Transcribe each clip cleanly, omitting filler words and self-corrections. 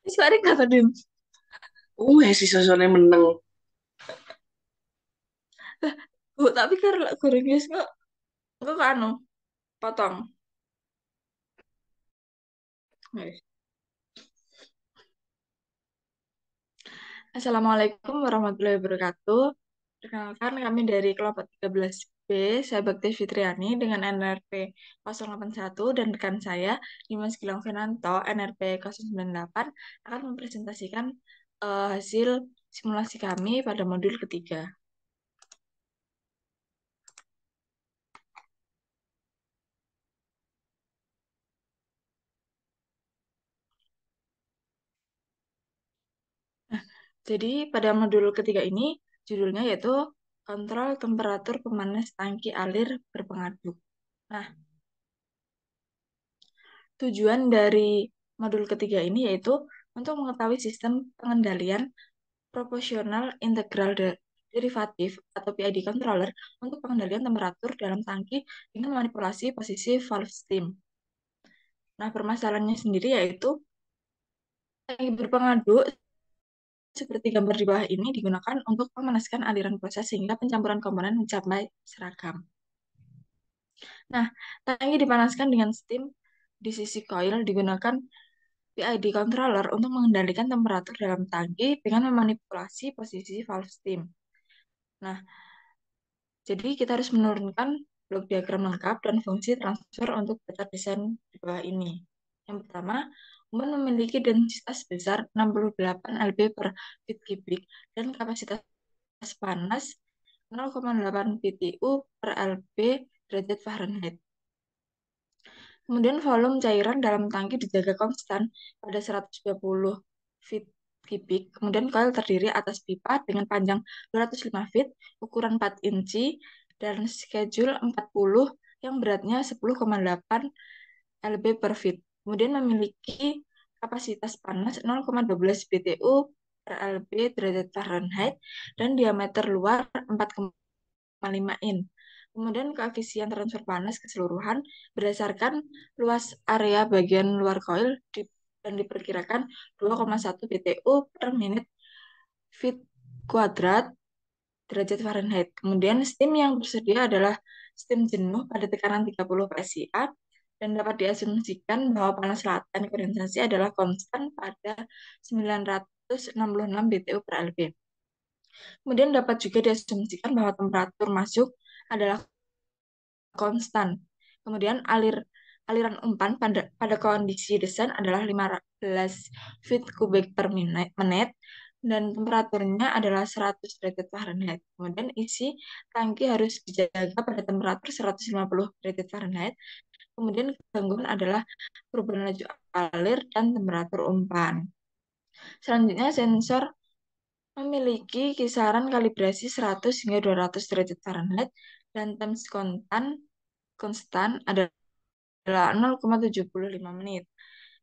Suara kata Dim. Si sosone meneng. Bu, tapi karena goreng guys nggak anu potong. Guys. Assalamualaikum warahmatullahi wabarakatuh. Perkenalkan kami dari kelompok 13B, saya Bakti Fitriani dengan NRP 081 dan rekan saya Dimas Gilang Fernanto NRP 098 akan mempresentasikan hasil simulasi kami pada modul ketiga. Jadi pada modul ketiga ini judulnya yaitu kontrol temperatur pemanas tangki alir berpengaduk. Nah, tujuan dari modul ketiga ini yaitu untuk mengetahui sistem pengendalian proporsional integral derivatif atau PID controller untuk pengendalian temperatur dalam tangki dengan manipulasi posisi valve steam. Nah, permasalahannya sendiri yaitu tangki berpengaduk seperti gambar di bawah ini digunakan untuk memanaskan aliran proses sehingga pencampuran komponen mencapai seragam. Nah, tangki dipanaskan dengan steam di sisi coil digunakan PID controller untuk mengendalikan temperatur dalam tangki dengan memanipulasi posisi valve steam. Nah, jadi kita harus menurunkan blok diagram lengkap dan fungsi transfer untuk data desain di bawah ini. Yang pertama, Uman memiliki densitas sebesar 68 lb per feet cubic dan kapasitas panas 0,8 PTU per lb derajat Fahrenheit. Kemudian volume cairan dalam tangki dijaga konstan pada 120 feet kubik. Kemudian coil terdiri atas pipa dengan panjang 205 feet, ukuran 4 inci, dan schedule 40 yang beratnya 10,8 lb per feet. Kemudian memiliki kapasitas panas 0,12 BTU per lb derajat Fahrenheit dan diameter luar 4,5 in. Kemudian koefisien transfer panas keseluruhan berdasarkan luas area bagian luar coil dan diperkirakan 2,1 BTU per menit feet kuadrat derajat Fahrenheit. Kemudian steam yang tersedia adalah steam jenuh pada tekanan 30 PSI dan dapat diasumsikan bahwa panas laten kondensasi adalah konstan pada 966 BTU per lb. Kemudian dapat juga diasumsikan bahwa temperatur masuk adalah konstan. Kemudian aliran umpan pada kondisi desain adalah 15 feet kubik per menit dan temperaturnya adalah 100 derajat Fahrenheit. Kemudian isi tangki harus dijaga pada temperatur 150 derajat Fahrenheit. Kemudian gangguan adalah perubahan laju alir dan temperatur umpan. Selanjutnya sensor memiliki kisaran kalibrasi 100 hingga 200 derajat Fahrenheit dan temps konstan adalah 0,75 menit.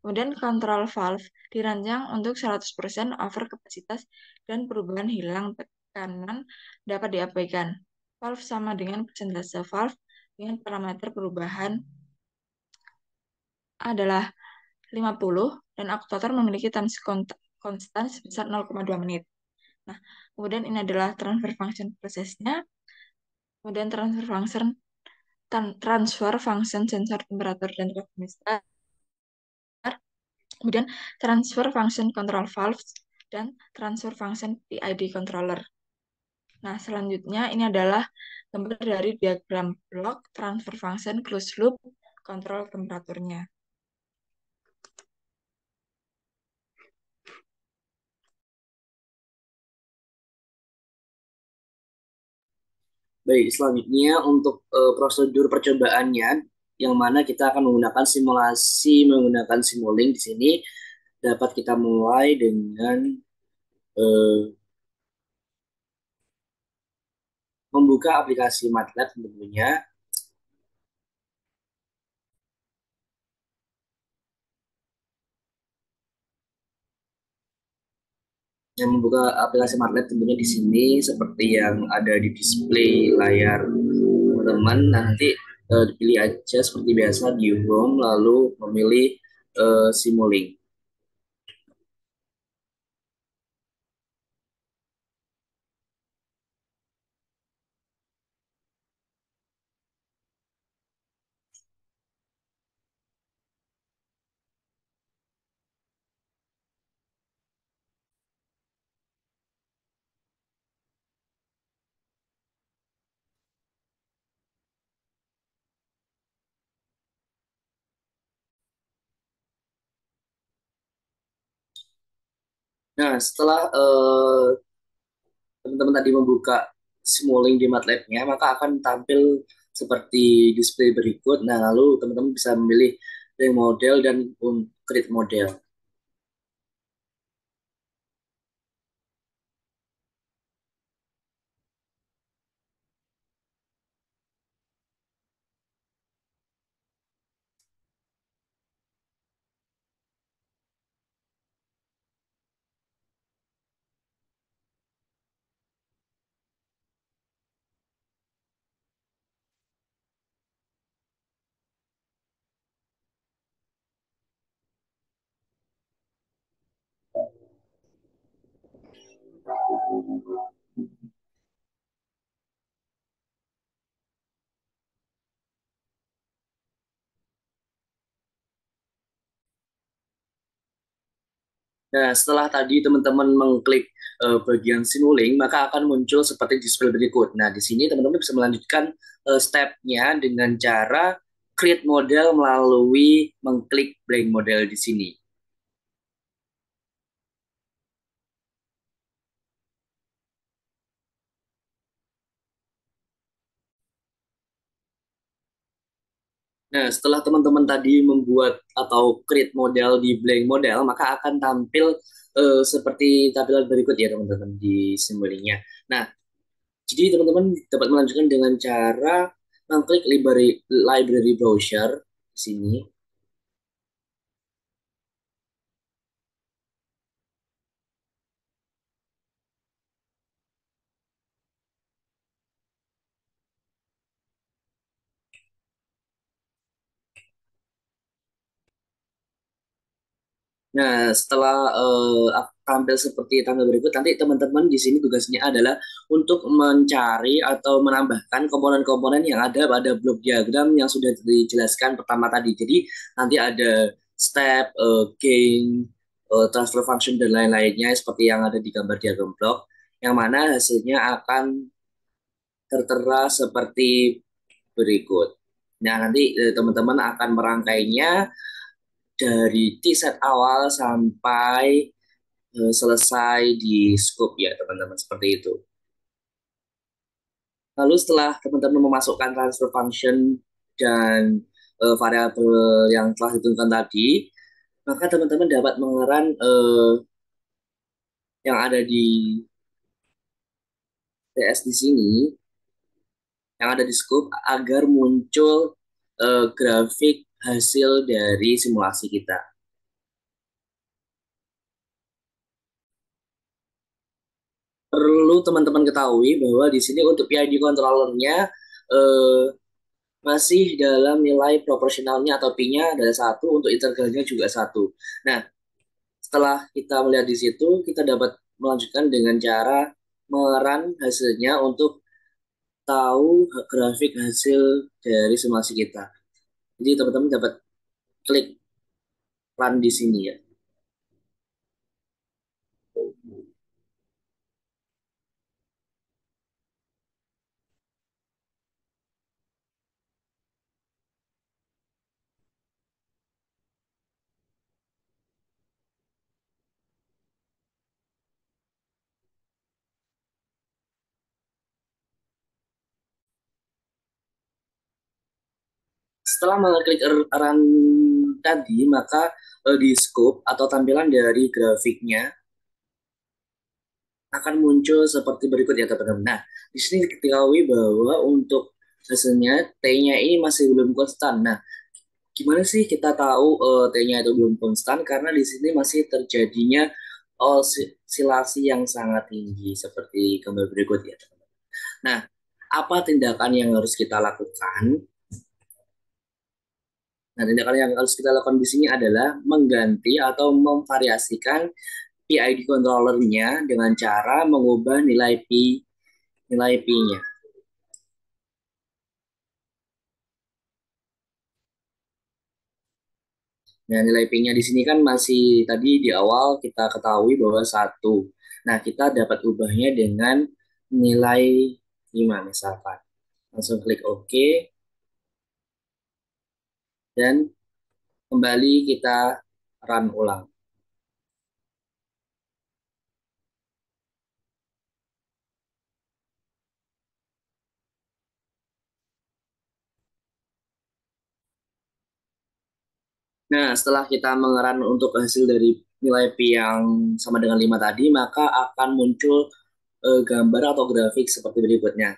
Kemudian kontrol valve dirancang untuk 100% over kapasitas dan perubahan hilang tekanan dapat diabaikan. Valve sama dengan persentase valve dengan parameter perubahan adalah 50 dan aktuator memiliki temps konstan sebesar 0,2 menit. Nah, kemudian ini adalah transfer function prosesnya. Kemudian transfer function sensor temperatur dan termistar. Kemudian transfer function control valves dan transfer function PID controller. Nah, selanjutnya ini adalah gambar dari diagram blok transfer function closed loop kontrol temperaturnya. Baik, selanjutnya untuk prosedur percobaannya, yang mana kita akan menggunakan simulasi menggunakan Simulink di sini, dapat kita mulai dengan eh, membuka aplikasi MATLAB tentunya. Yang membuka aplikasi MATLAB tentunya di sini seperti yang ada di display layar teman-teman. Nah, nanti dipilih aja seperti biasa di Home lalu memilih Simulink. Nah, setelah teman-teman tadi membuka Simulink di MATLAB-nya, maka akan tampil seperti display berikut. Nah, lalu teman-teman bisa memilih dari model dan create model. Nah, setelah tadi teman-teman mengklik bagian Simulink, maka akan muncul seperti display berikut. Nah, di sini teman-teman bisa melanjutkan step-nya dengan cara create model melalui mengklik blank model di sini. Nah, setelah teman-teman tadi membuat atau create model di blank model, maka akan tampil seperti tampilan berikut ya teman-teman di Simulink-nya. Nah, jadi teman-teman dapat melanjutkan dengan cara mengklik library browser di sini. Nah, setelah tampil seperti tampil berikut, nanti teman-teman di sini tugasnya adalah untuk mencari atau menambahkan komponen-komponen yang ada pada blok diagram yang sudah dijelaskan pertama tadi. Jadi nanti ada step, gain, transfer function dan lain-lainnya seperti yang ada di gambar diagram blok, yang mana hasilnya akan tertera seperti berikut. Nah, nanti teman-teman akan merangkainya dari T-set awal sampai selesai di scope ya teman-teman seperti itu. Lalu setelah teman-teman memasukkan transfer function dan variabel yang telah ditentukan tadi, maka teman-teman dapat mengeran yang ada di TS di sini, yang ada di scope agar muncul grafik hasil dari simulasi kita. Perlu teman-teman ketahui bahwa di sini untuk PID controllernya eh, masih dalam nilai proporsionalnya atau P-nya adalah satu, untuk integralnya juga satu. Nah, setelah kita melihat di situ, kita dapat melanjutkan dengan cara merun hasilnya untuk tahu grafik hasil dari simulasi kita. Jadi teman-teman dapat klik run di sini ya. Setelah mengklik run tadi, maka di scope atau tampilan dari grafiknya akan muncul seperti berikut ya teman-teman. Nah, di sini diketahui bahwa untuk hasilnya T-nya ini masih belum konstan. Nah, gimana sih kita tahu T-nya itu belum konstan? Karena di sini masih terjadinya oscilasi yang sangat tinggi seperti gambar berikut ya teman-teman. Nah, apa tindakan yang harus kita lakukan? Nah, tindakan yang harus kita lakukan di sini adalah mengganti atau memvariasikan PID controllernya dengan cara mengubah nilai P-nya. Nah, nilai P-nya di sini kan masih tadi di awal kita ketahui bahwa satu. Nah, kita dapat ubahnya dengan nilai 5 misalkan. Langsung klik OK dan kembali kita run ulang. Nah, setelah kita mengeran untuk hasil dari nilai Pi yang sama dengan 5 tadi, maka akan muncul gambar atau grafik seperti berikutnya.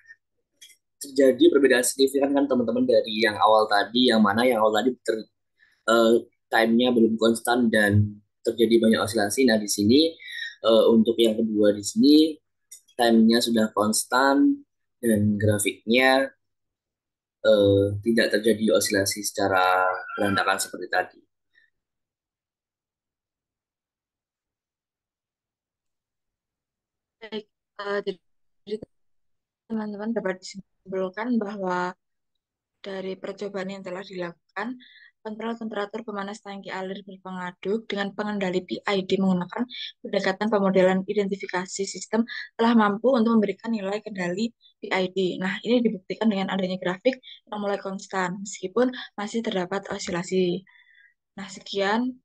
Terjadi perbedaan signifikan kan teman-teman dari yang awal tadi, yang mana yang awal tadi eh, time-nya belum konstan dan terjadi banyak osilasi. Nah, di sini untuk yang kedua di sini time-nya sudah konstan dan grafiknya tidak terjadi osilasi secara berantakan seperti tadi. Baik, jadi teman-teman dapat disimpulkan bahwa dari percobaan yang telah dilakukan, kontrol temperatur pemanas tangki alir berpengaduk dengan pengendali PID menggunakan pendekatan pemodelan identifikasi sistem telah mampu untuk memberikan nilai kendali PID. Nah, ini dibuktikan dengan adanya grafik yang mulai konstan, meskipun masih terdapat osilasi. Nah, sekian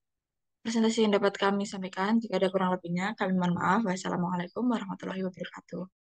presentasi yang dapat kami sampaikan. Jika ada kurang lebihnya, kami mohon maaf. Wassalamualaikum warahmatullahi wabarakatuh.